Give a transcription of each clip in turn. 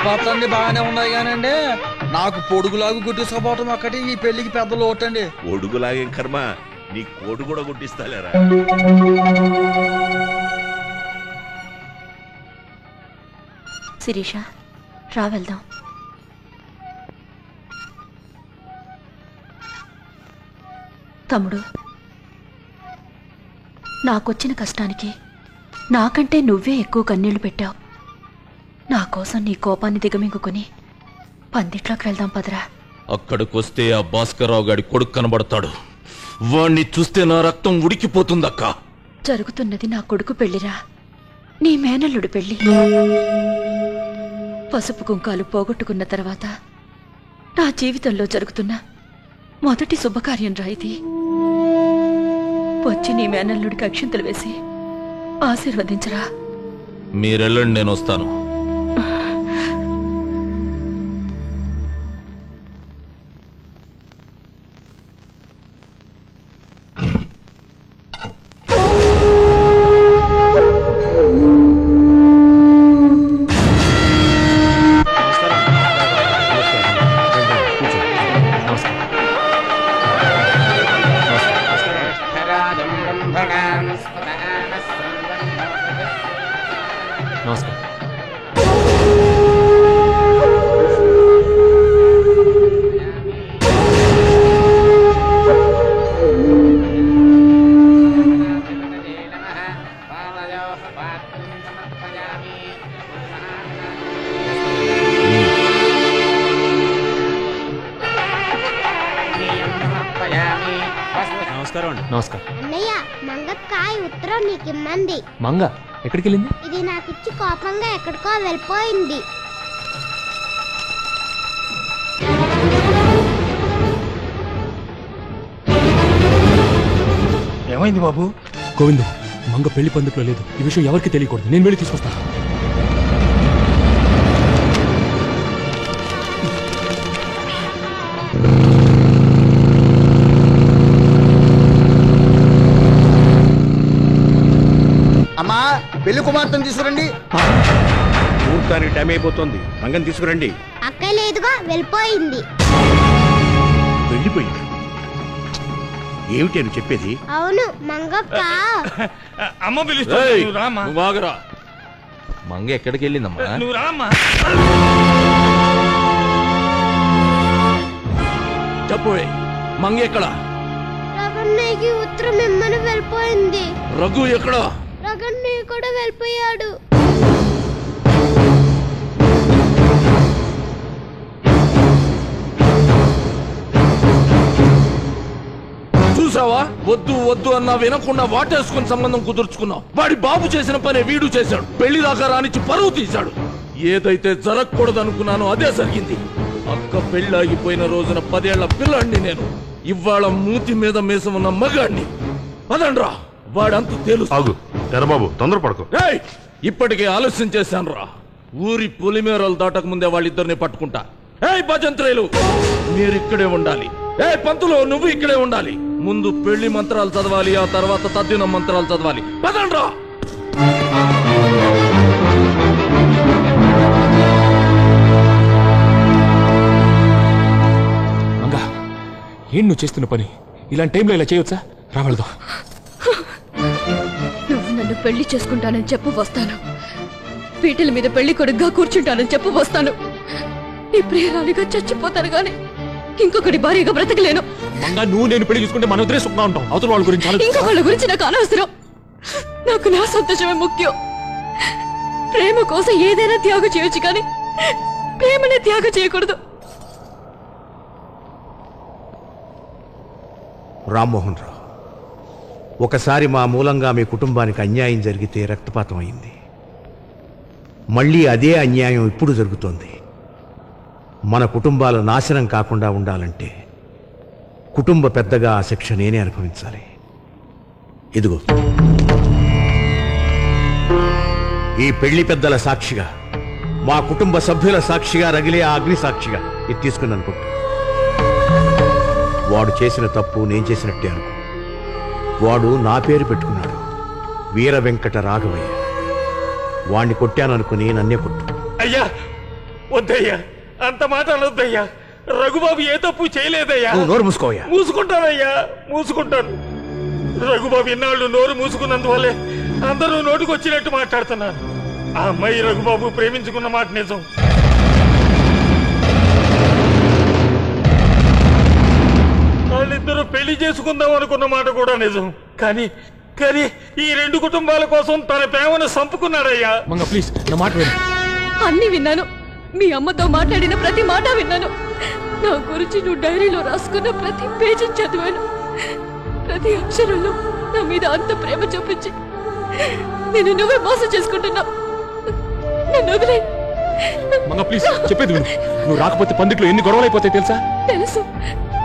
చెప్పండి బాగానే ఉన్నాయి కానండి నాకు పొడుగులాగు గుడ్డిసపోవటం ఒక్కటి ఈ పెళ్లికి పెద్ద లోటండి. పొడుగులాగేం కర్మ, నీ కోటు కూడా గుడ్డిస్తాలేరా. శిరీష రా వెళ్దాం. తమ్ముడు, నాకొచ్చిన కష్టానికి నాకంటే నువ్వే ఎక్కువ కన్నీళ్లు పెట్టావు. నా కోసం నీ కోపాన్ని దిగమింగుకుని పందిట్లోకి వెళ్దాం పదరా. అక్కడికొస్తే ఆ భాస్కర్రావు గారి కొడుకు కనబడతాడు. వాణ్ణి చూస్తే నా రక్తం ఉడికిపోతుందక్క. జరుగుతున్నది నా కొడుకు పెళ్లిరా, నీ మేనల్లుడు పెళ్లి. పసుపు కుంకాలు పోగొట్టుకున్న తర్వాత నా జీవితంలో జరుగుతున్న మొదటి శుభకార్యం రా ఇది. వచ్చి నీ మేనల్లుడికి అక్షింతలు వేసి ఆశీర్వదించరా. మీరెళ్ళండి, నేను వస్తాను. అన్నయ్య, మంగకాయ ఉత్తరం నీకు ఇమ్మంది. మంగ ఎక్కడికి వెళ్ళింది? ఇది నాకు ఇచ్చి కోపంగా ఎక్కడికో వెళ్ళిపోయింది. ఏమైంది బాబు? గోవింద్, మంగ పెళ్లి పందుకులో లేదు. ఈ విషయం ఎవరికి తెలియకూడదు. నేను వెళ్ళి తీసుకొస్తాను. అమ్మా, పెళ్లి కుమార్తెను తీసుకురండి. ముహూర్తానికి టైం అయిపోతుంది, మంగని తీసుకురండి. అక్క లేదుగా, వెళ్ళిపోయింది. వెళ్ళిపోయింది? ఏమిటి అని చెప్పేది? అవును, మంగక్క. అమ్మ పిలుస్తా. మంగ ఎక్కడికి వెళ్ళిందమ్మా? నువ్వు రామ్మా. చెప్పోయ్, మంగ ఎక్కడా? రగన్నయ్యకి ఉత్తరం ఇమ్మని వెళ్ళిపోయింది. రఘు ఎక్కడా? రగన్నయ్య కూడా వెళ్ళిపోయాడు. చూసావా, వద్దు వద్దు అన్నా వినకుండా వాటేసుకుని సంబంధం కుదుర్చుకున్నావు. వాడి బాబు చేసిన పనే వీడు చేశాడు. పెళ్లి దాకా రానిచ్చి పరువు తీశాడు. ఏదైతే జరగకూడదు అనుకున్నానో అదే జరిగింది. అక్క పెళ్ళాగిపోయిన రోజున 10 ఏళ్ల పిల్లాడిని నేను. ఇవాళ మూతి మీద మీసం ఉన్న మగాడిని. అదండ్రా, వాడంతా తెలుసు. తెరబాబు, తొందరపడకు. ఇప్పటికే ఆలస్యం చేశాను రా. ఊరి పులిమేరలు దాటక ముందే వాళ్ళిద్దరిని పట్టుకుంటా. భజంత్రేలు, మీరిక్కడే ఉండాలి. పంతులు, నువ్వు ఇక్కడే ఉండాలి. ముందు పెళ్లి మంత్రాలు చదవాలి, ఆ తర్వాత తద్దిన మంత్రాలు చదవాలి. పదండ్రా. మంగా, ఏం నువ్వు చేస్తున్న పని? ఇలాంటి టైంలో ఇలా చేయొచ్చా? రావడదు. నువ్వు నన్ను పెళ్లి చేసుకుంటానని చెప్పు వస్తాను. పీటల మీద పెళ్లి కొడుగ్గా కూర్చుంటానని చెప్పు వస్తాను. నీ ప్రియురాలిగా చచ్చిపోతాను గాని ఇంకొకటి భార్యగా బ్రతకలేను. మంగా, నువ్వు నేను పెళ్లి చూసుకుంటే మన ఇద్దరే సుఖంగా ఉంటాం. అవతల వాళ్ళ గురించి ఇంకా వాళ్ళ గురించి నాకు అనవసరం. నాకు నా సంతోషమే ముఖ్యం. ప్రేమ కోసం ఏదైనా త్యాగం చేయొచ్చు కానీ ప్రేమనే త్యాగం చేయకూడదు. రామ్మోహన్ రావు, ఒకసారి మా మూలంగా మీ కుటుంబానికి అన్యాయం జరిగితే రక్తపాతం అయింది. మళ్ళీ అదే అన్యాయం ఇప్పుడు జరుగుతోంది. మన కుటుంబాల నాశనం కాకుండా ఉండాలంటే కుటుంబ పెద్దగా ఆ శిక్ష నేనే అనుభవించాలి. ఇదిగో, ఈ పెళ్లి పెద్దల సాక్షిగా, మా కుటుంబ సభ్యుల సాక్షిగా రగిలే ఆ అగ్ని సాక్షిగా ఇది తీసుకుని అనుకుంటా. వాడు చేసిన తప్పు నేను చేసినట్టే అనుకో. వాడు నా పేరు పెట్టుకున్నాడు, వీర వెంకట రాఘవయ్య. వాణ్ణి కొట్టాననుకుని నన్నే కొట్టు. అయ్యా, వద్దయ్యా, అంత మాట అనొద్దయ్యా. రఘుబాబు ఏ తప్పు చేయలేదయ్యా. నువ్వు నోరు మూసుకోవయ్యా. మూసుకుంటానయ్యా, మూసుకుంటాను. రఘుబాబు ఇన్నాళ్ళు నోరు మూసుకున్నందువల్లే అందరూ నోటుకొచ్చినట్టు మాట్లాడుతున్నారు. ఆ అమ్మాయి రఘుబాబు ప్రేమించుకున్న మాట నిజం. వాళ్ళిద్దరూ పెళ్లి చేసుకుందాం అనుకున్న మాట కూడా నిజం. కానీ కానీ ఈ రెండు కుటుంబాల కోసం తన ప్రేమను సంపుకున్నాడయ్యా. మంగ ప్లీజ్ నా మాట విను. అన్ని విన్నాను. మీ అమ్మతో మాట్లాడిన ప్రతి మాట విన్నాను. నా గురించి నువ్వు డైరీలో రాసుకున్న ప్రతి పేజీ చదివాను. ప్రతి అక్షరంలో నా మీద అంత ప్రేమ చూపించి నేను నువ్వే మోసం చేసుకుంటున్నావు. నన్ను వదిలే. మంగ ప్లీజ్ చెప్పేది విను. నువ్వు రాకపోతే పందిట్లో ఎన్ని గొడవలు అయిపోతాయి తెలుసా? తెలుసు.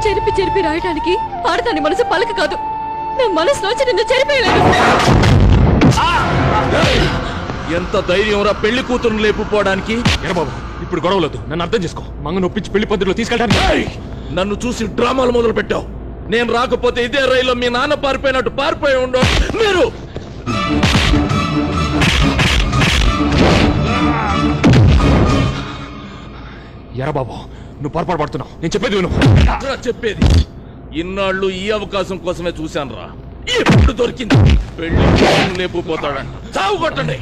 చెరిపి చెరిపి రాయడానికి ఆడదాని మనసు పలక కాదు. నా మనసులోంచి నిన్ను చెరిపేయలేదు. ఎంత ధైర్యం రా పెళ్లి కూతురుని లేపుకోవడానికి? ఎరబాబు ఇప్పుడు గొడవలొద్దు, నన్ను అర్థం చేసుకో. మంగ నొప్పించి పెళ్లి పద్ధతిలో తీసుకెళ్ళడానికి. నన్ను చూసి డ్రామాలు మొదలు పెట్టావు. నేను రాకపోతే ఇదే రైల్లో మీ నాన్న పారిపోయినట్టు పారిపోయి ఉండవు. మీరు ఎరబాబు నువ్వు పొరపాటు పడుతున్నావు. నేను చెప్పేది విను. చెప్పేది ఇన్నాళ్ళు ఈ అవకాశం కోసమే చూశాను రా. ఎప్పుడు దొరికింది? పెళ్లి లేపుపోతాడంట. చావు కొట్టండి.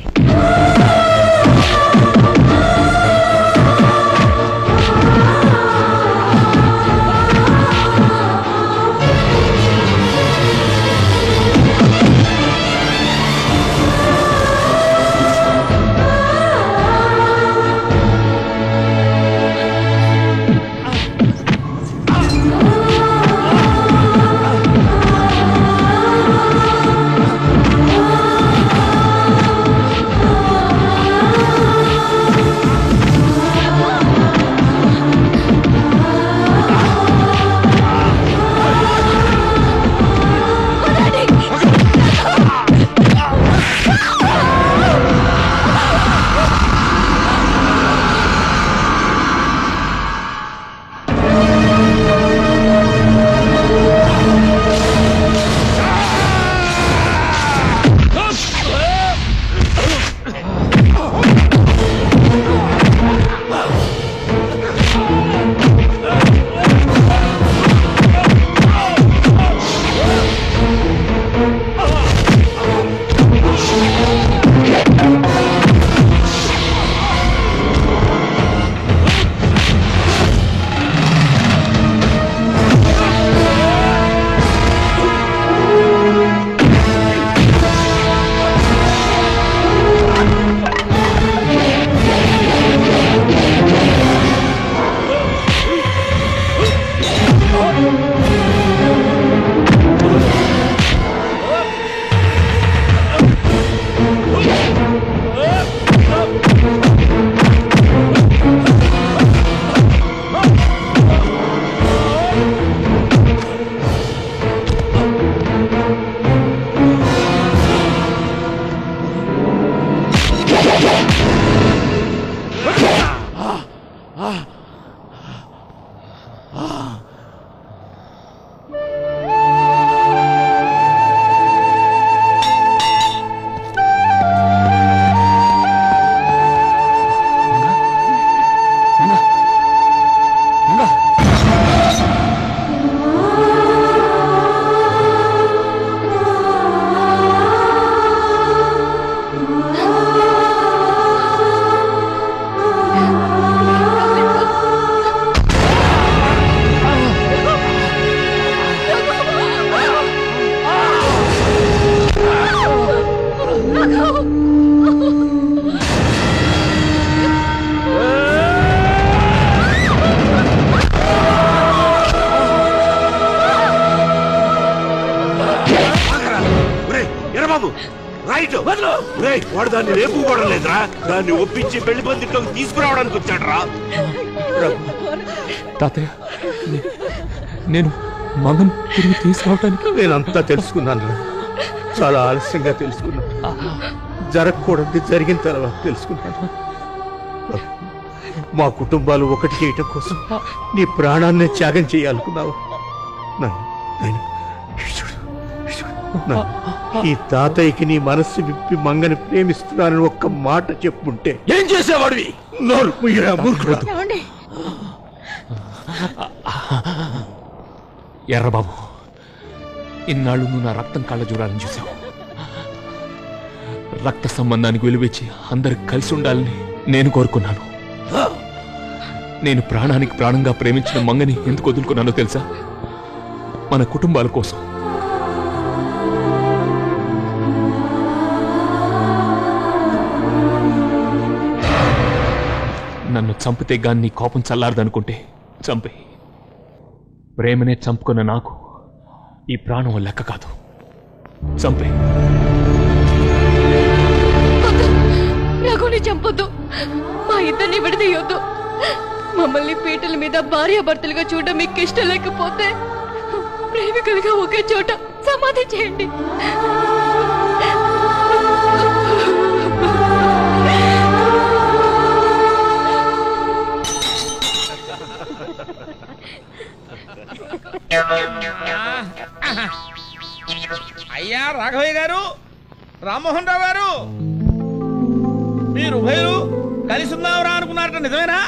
వాడు దాన్ని రేపుకోవడం లేదురా, దాన్ని ఒప్పించి పెళ్లి పందిట్లోకి తీసుకురావడానికి వచ్చాడు రా. తాతయ్య నేను మంగన్ తిరిగి తీసుకురావడానికి నేనంతా తెలుసుకున్నాను రా. చాలా ఆలస్యంగా తెలుసుకున్నాను. జరగకూడదు జరిగిన తర్వాత తెలుసుకున్నాను. మా కుటుంబాలు ఒకటి చేయటం కోసం నీ ప్రాణాన్ని త్యాగం చేయాలనుకున్నావు. ఈ తాతయ్యకి నీ మనస్సు విప్పి మంగని ప్రేమిస్తున్నానని ఒక్క మాట చెప్పుంటే ఏం చేసేవాడివి? నోరు ముయ్యరా మూర్ఖుడా. ఏమండి ఎర్రబాబు, ఇన్నాళ్ళు నువ్వు నా రక్తం కళ్ళ చూడాలని చూసావు. రక్త సంబంధానికి విలువిచ్చి అందరికి కలిసి ఉండాలని నేను కోరుకున్నాను. నేను ప్రాణానికి ప్రాణంగా ప్రేమించిన మంగని ఎందుకు వదులుకున్నానో తెలుసా? మన కుటుంబాల కోసం. నన్ను చంపితే గాని నీ కోపం చల్లారదనుకుంటే చంపే. ప్రేమనే చంపుకున్న నాకు ఈ ప్రాణం లెక్క కాదు. చంపే. రఘుని చంపొద్దు, మా ఇద్దరిని విడదీయొద్దు. మమ్మల్ని పీటల మీద భార్యాభర్తలుగా చూడడం మీకు ఇష్టం లేకపోతే ప్రేమికులుగా ఒకే చోట సమాధి చేయండి. అయ్యా రాఘవయ్య గారు, రామ్మోహన్ రావు గారు, మీరు ఉభయులు కలిసి ఉన్నావురా అనుకున్నారట, నిజమేనా?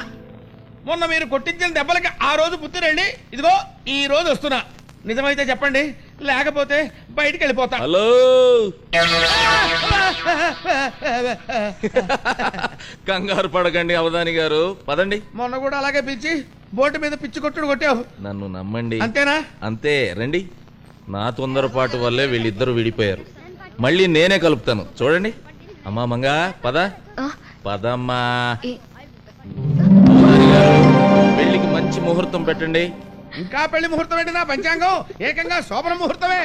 మొన్న మీరు కొట్టించిన దెబ్బలకి ఆ రోజు పుత్తిరెళ్ళి ఇదిగో ఈ రోజు వస్తున్నా. నిజమైతే చెప్పండి, లేకపోతే బయటికి వెళ్ళిపోతా. హలో, కంగారు పడకండి అవధాని గారు, పదండి. మొన్న కూడా అలాగే పిలిచి బోటు మీద పిచ్చి కొట్టుడు కొట్టావు. నన్ను నమ్మండి. అంతేనా? అంతే. రండి. నా తొందరపాటు వల్లే వీళ్ళిద్దరు విడిపోయారు. మళ్ళీ నేనే కలుపుతాను, చూడండి. అమ్మా మంగా, పద పదమ్మా. పెళ్లికి మంచి ముహూర్తం పెట్టండి. ఇంకా పెళ్లి ముహూర్తం ఏంటి? నా పంచాంగం ఏకంగా శోభన ముహూర్తమే.